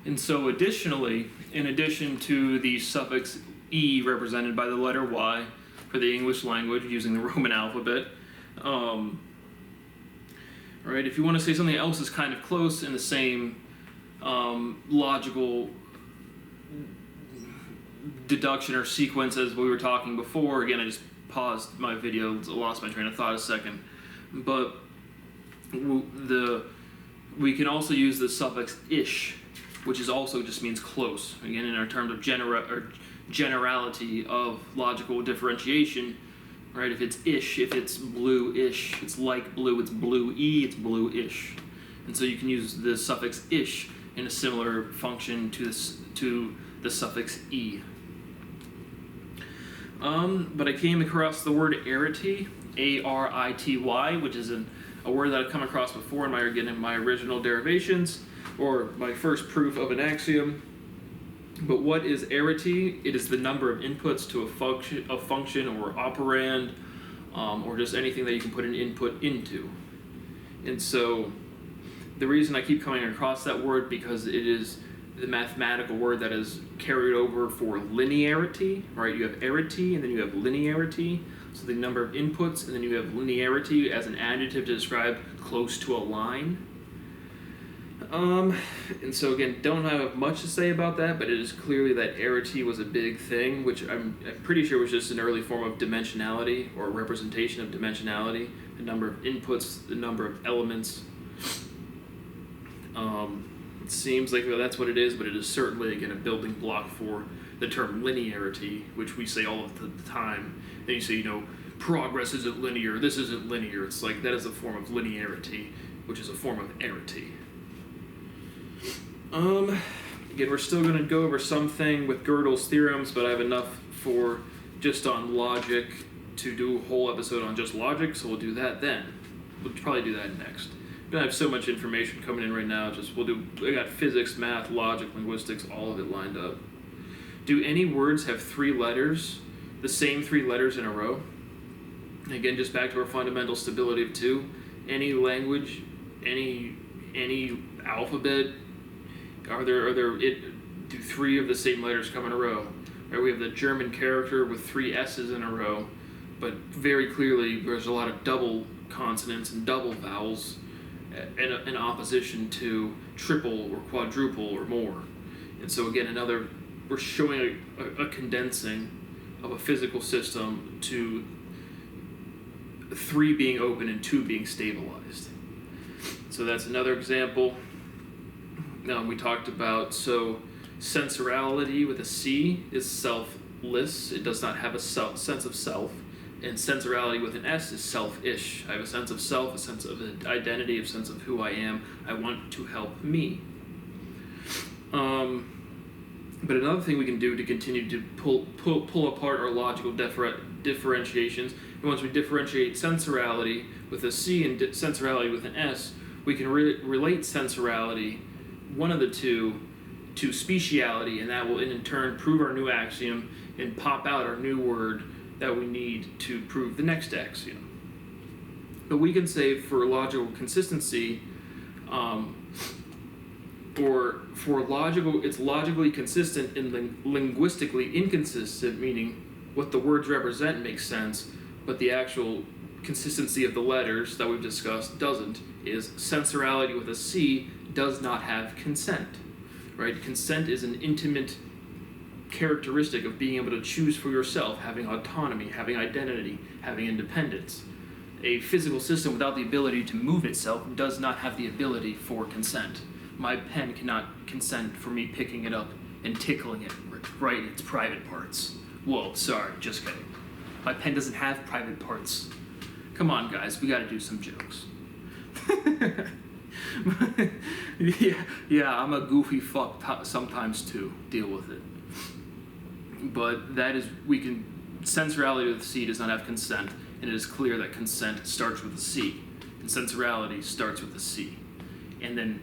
And so additionally, in addition to the suffix E represented by the letter Y for the English language using the Roman alphabet, right, if you want to say something else is kind of close in the same logical deduction or sequence as we were talking before, again, I just paused my video, lost my train of thought a second, but we can also use the suffix ish, which is also just means close. Again, in our terms of generality of logical differentiation, right? If it's ish, if it's blue-ish, it's like blue, it's blue-y, it's blue-ish. And so you can use the suffix ish in a similar function to the suffix e. But I came across the word arity, A-R-I-T-Y, which is a word that I've come across before in my original derivations, or my first proof of an axiom. But what is arity? It is the number of inputs to a function or operand, or just anything that you can put an input into. And so the reason I keep coming across that word, because it is the mathematical word that is carried over for linearity, right? You have arity and then you have linearity. So the number of inputs, and then you have linearity as an adjective to describe close to a line. And so again, don't have much to say about that, but it is clearly that arity was a big thing, which I'm pretty sure was just an early form of dimensionality, or representation of dimensionality, the number of inputs, the number of elements. It seems like that's what it is, but it is certainly, again, a building block for the term linearity, which we say all of the time. Then you say, progress isn't linear, this isn't linear. It's like that is a form of linearity, which is a form of arity. Again, we're still going to go over something with Gödel's theorems, but I have enough for just on logic to do a whole episode on just logic, so we'll do that then. We'll probably do that next. I have so much information coming in right now. I got physics, math, logic, linguistics, all of it lined up. Do any words have 3 letters, the same 3 letters in a row? And again, just back to our fundamental stability of 2. Any language, any alphabet, do 3 of the same letters come in a row? Right, we have the German character with 3 S's in a row, but very clearly there's a lot of double consonants and double vowels in opposition to triple or quadruple or more. And so again, we're showing a condensing of a physical system to 3 being open and 2 being stabilized. So that's another example. Now we talked about, sensorality with a C is selfless. It does not have a sense of self. And sensorality with an S is selfish. I have a sense of self, a sense of identity, a sense of who I am. I want to help me. But another thing we can do to continue to pull apart our logical differentiations, and once we differentiate sensorality with a C and sensorality with an S, we can relate sensorality, one of the two, to speciality, and that will in turn prove our new axiom and pop out our new word that we need to prove the next axiom. But we can say for logical consistency, it's logically consistent and linguistically inconsistent, meaning what the words represent makes sense, but the actual consistency of the letters that we've discussed doesn't, is sensorality with a C does not have consent, right? Consent is an intimate characteristic of being able to choose for yourself, having autonomy, having identity, having independence. A physical system without the ability to move itself does not have the ability for consent. My pen cannot consent for me picking it up and tickling it right in its private parts. Whoa, sorry, just kidding. My pen doesn't have private parts. Come on, guys, we gotta do some jokes. yeah, I'm a goofy fuck sometimes too. Deal with it. But that is, sensorality with C does not have consent, and it is clear that consent starts with a C, and sensorality starts with a C. And then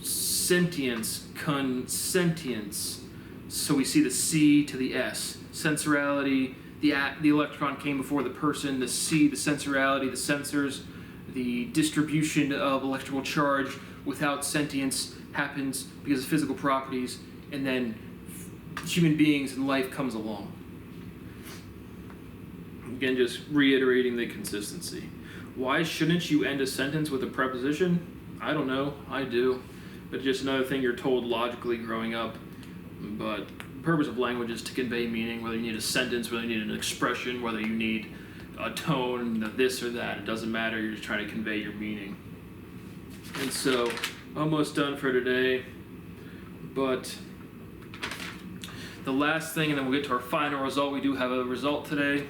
sentience, consentience, so we see the C to the S. Sensorality, the electron came before the person, the C, the sensorality, the sensors, the distribution of electrical charge without sentience happens because of physical properties, and then human beings and life comes along. Again, just reiterating the consistency. Why shouldn't you end a sentence with a preposition? I don't know. I do. But just another thing you're told logically growing up. But the purpose of language is to convey meaning, whether you need a sentence, whether you need an expression, whether you need a tone, this or that. It doesn't matter. You're just trying to convey your meaning. And so, almost done for today. But the last thing, and then we'll get to our final result. We do have a result today.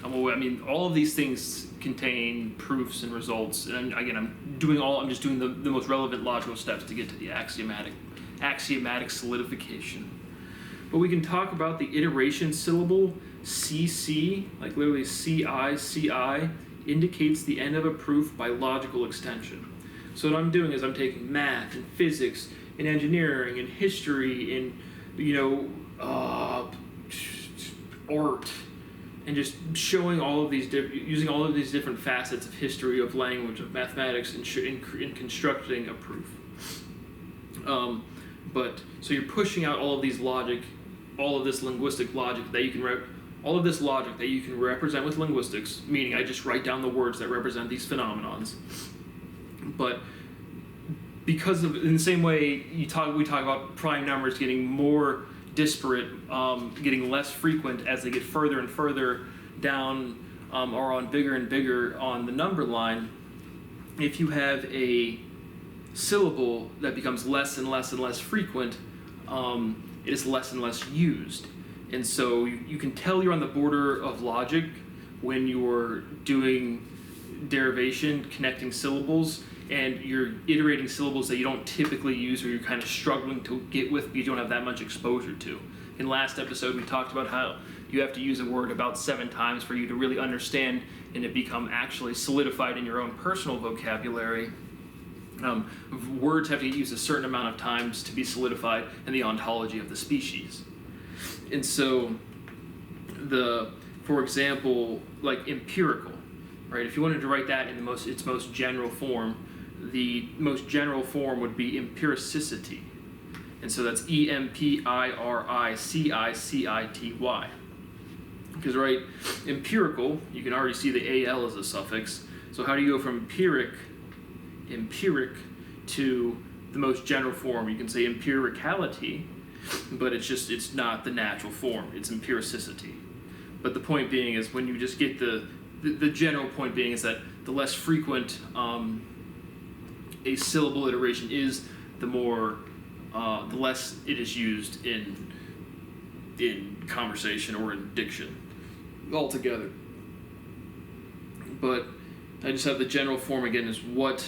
All of these things contain proofs and results. And again, I'm just doing the most relevant logical steps to get to the axiomatic solidification. But we can talk about the iteration syllable. CC, like literally CI, indicates the end of a proof by logical extension. So what I'm doing is I'm taking math and physics and engineering and history and art, and just showing all of these using all of these different facets of history, of language, of mathematics, in constructing a proof. But so you're pushing out all of these logic, all of this linguistic logic that you can all of this logic that you can represent with linguistics, meaning I just write down the words that represent these phenomenons. But because of, in the same way we talk about prime numbers getting more disparate, getting less frequent as they get further and further down, or on bigger and bigger on the number line. If you have a syllable that becomes less and less and less frequent, it is less and less used. And so you can tell you're on the border of logic when you're doing derivation, connecting syllables, and you're iterating syllables that you don't typically use or you're kind of struggling to get with because you don't have that much exposure to. In last episode, we talked about how you have to use a word about 7 times for you to really understand and it become actually solidified in your own personal vocabulary. Words have to get used a certain amount of times to be solidified in the ontology of the species. And so, for example, like empirical, right? If you wanted to write that in its most general form, the most general form would be empiricity. And so that's EMPIRICICITY. Because, right, empirical, you can already see the AL as a suffix. So how do you go from empiric to the most general form? You can say empiricality, but it's not the natural form. It's empiricity. But the point being is when you just get the general point being is that the less frequent a syllable iteration is, the less it is used in conversation or in diction altogether. But I just have the general form again is what,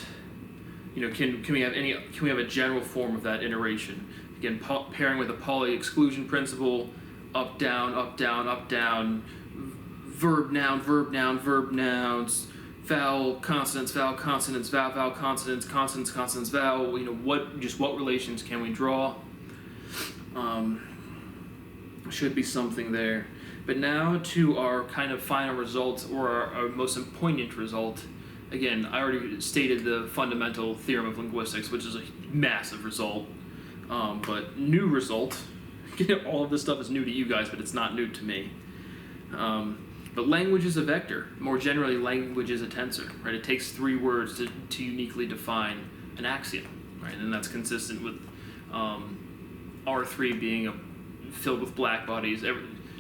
can we have a general form of that iteration? Again, pairing with a Pauli exclusion principle, up, down, up, down, up, down, verb, noun, verb, noun, verb, nouns, vowel, consonants, vowel, consonants, vowel, vowel, consonants, consonants, consonants, vowel. What relations can we draw? Should be something there. But now to our kind of final result, or our most poignant result. Again, I already stated the fundamental theorem of linguistics, which is a massive result. But new result, all of this stuff is new to you guys, but it's not new to me. But language is a vector. More generally, language is a tensor, right? It takes 3 words to uniquely define an axiom, right? And that's consistent with R3 being filled with black bodies.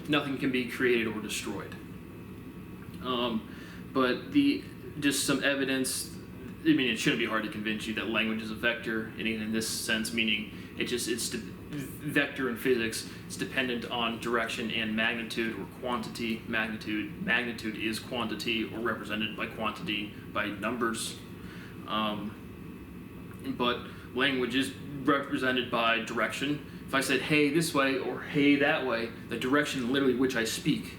Nothing can be created or destroyed. But just some evidence. It shouldn't be hard to convince you that language is a vector, and in this sense, meaning it's vector in physics. It's dependent on direction and magnitude or quantity. Magnitude is quantity, or represented by quantity by numbers. But language is represented by direction. If I said hey this way or hey that way, the direction literally which I speak,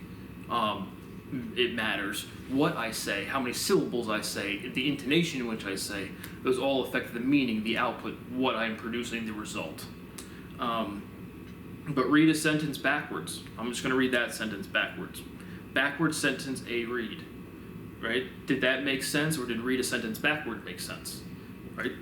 it matters. What I say, how many syllables I say, the intonation in which I say, those all affect the meaning, the output, what I'm producing, the result. But read a sentence backwards. I'm just going to read that sentence backwards. Backwards sentence A, read. Right? Did that make sense, or did read a sentence backward make sense? Right?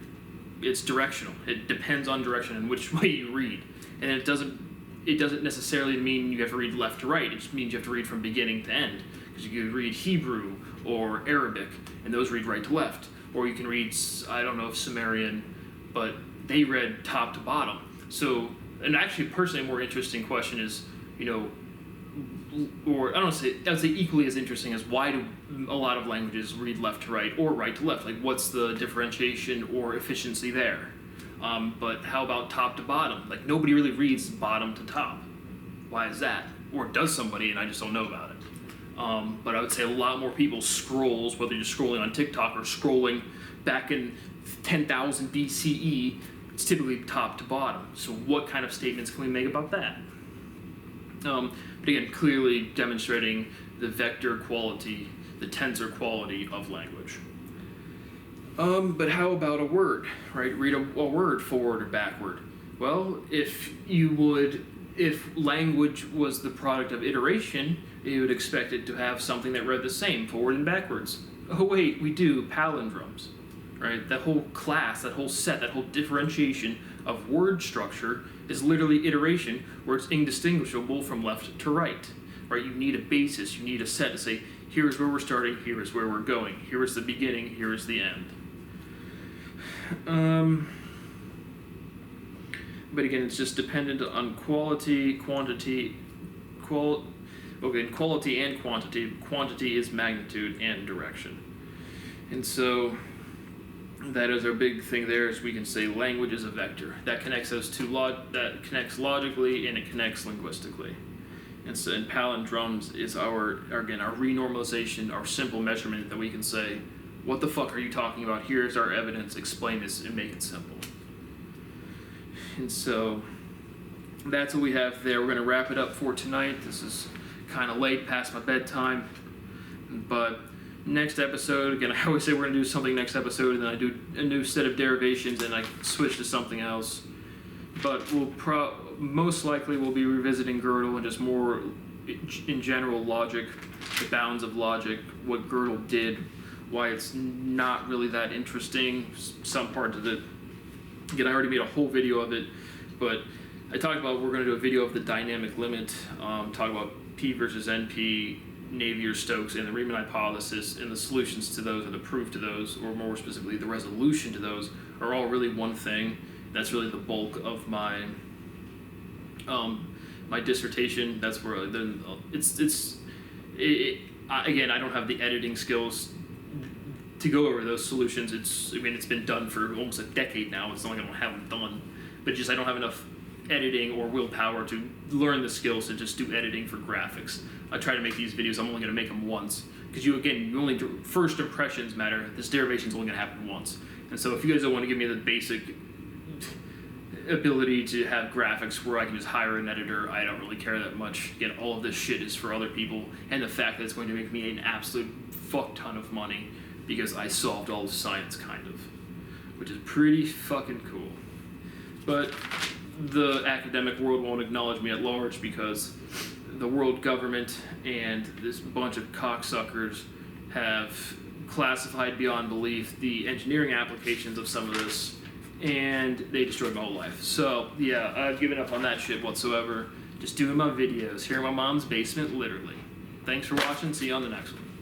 it's directional. It depends on direction and which way you read, and it doesn't necessarily mean you have to read left to right. It just means you have to read from beginning to end, because you could read Hebrew or Arabic, and those read right to left, or you can read, I don't know if Sumerian, but they read top to bottom. So, and actually, personally, a more interesting question is, you know, or I don't say, I'd say equally as interesting as why do a lot of languages read left to right or right to left? Like, what's the differentiation or efficiency there? But how about top to bottom? Like, nobody really reads bottom to top. Why is that? Or does somebody, and I just don't know about it. But I would say a lot more people scrolls, whether you're scrolling on TikTok or scrolling back in 10,000 BCE, it's typically top to bottom. So what kind of statements can we make about that? But again, clearly demonstrating the vector quality, the tensor quality of language. But how about a word, right? Read a word forward or backward. Well, if language was the product of iteration, you would expect it to have something that read the same, forward and backwards. Oh wait, we do palindromes, right? That whole class, that whole set, that whole differentiation of word structure is literally iteration, where it's indistinguishable from left to right, right? You need a basis, you need a set to say, here's where we're starting, here is where we're going, here is the beginning, here is the end. But again, it's just dependent on quality, quantity, quality and quantity. Quantity is magnitude and direction. And so that is our big thing there, is we can say language is a vector. That connects those two, that connects logically and it connects linguistically. And so, and palindromes is our renormalization, our simple measurement that we can say, what the fuck are you talking about? Here's our evidence, explain this and make it simple. And so that's what we have there. We're going to wrap it up for tonight. This is kind of late, past my bedtime. But next episode, again, I always say we're going to do something next episode, and then I do a new set of derivations, and I switch to something else. But most likely we'll be revisiting Gödel and just more in general logic, the bounds of logic, what Gödel did, why it's not really that interesting, some parts of it. Again, I already made a whole video of it, but I talked about, we're going to do a video of the dynamic limit, talk about P versus NP, Navier-Stokes, and the Riemann hypothesis, and the solutions to those, or the proof to those, or more specifically the resolution to those, are all really one thing. That's really the bulk of my my dissertation. That's where again, I don't have the editing skills to go over those solutions. It's been done for almost a decade now. It's not like I don't have them done, but just I don't have enough editing or willpower to learn the skills to just do editing for graphics. I try to make these videos, I'm only going to make them once, because first impressions matter. This derivation is only going to happen once. And so if you guys don't want to give me the basic ability to have graphics where I can just hire an editor, I don't really care that much. Again, all of this shit is for other people, and the fact that it's going to make me an absolute fuck ton of money because I solved all the science, kind of, which is pretty fucking cool. But the academic world won't acknowledge me at large because the world government and this bunch of cocksuckers have classified beyond belief the engineering applications of some of this, and they destroyed my whole life. So yeah, I've given up on that shit whatsoever. Just doing my videos here in my mom's basement, literally. Thanks for watching. See you on the next one.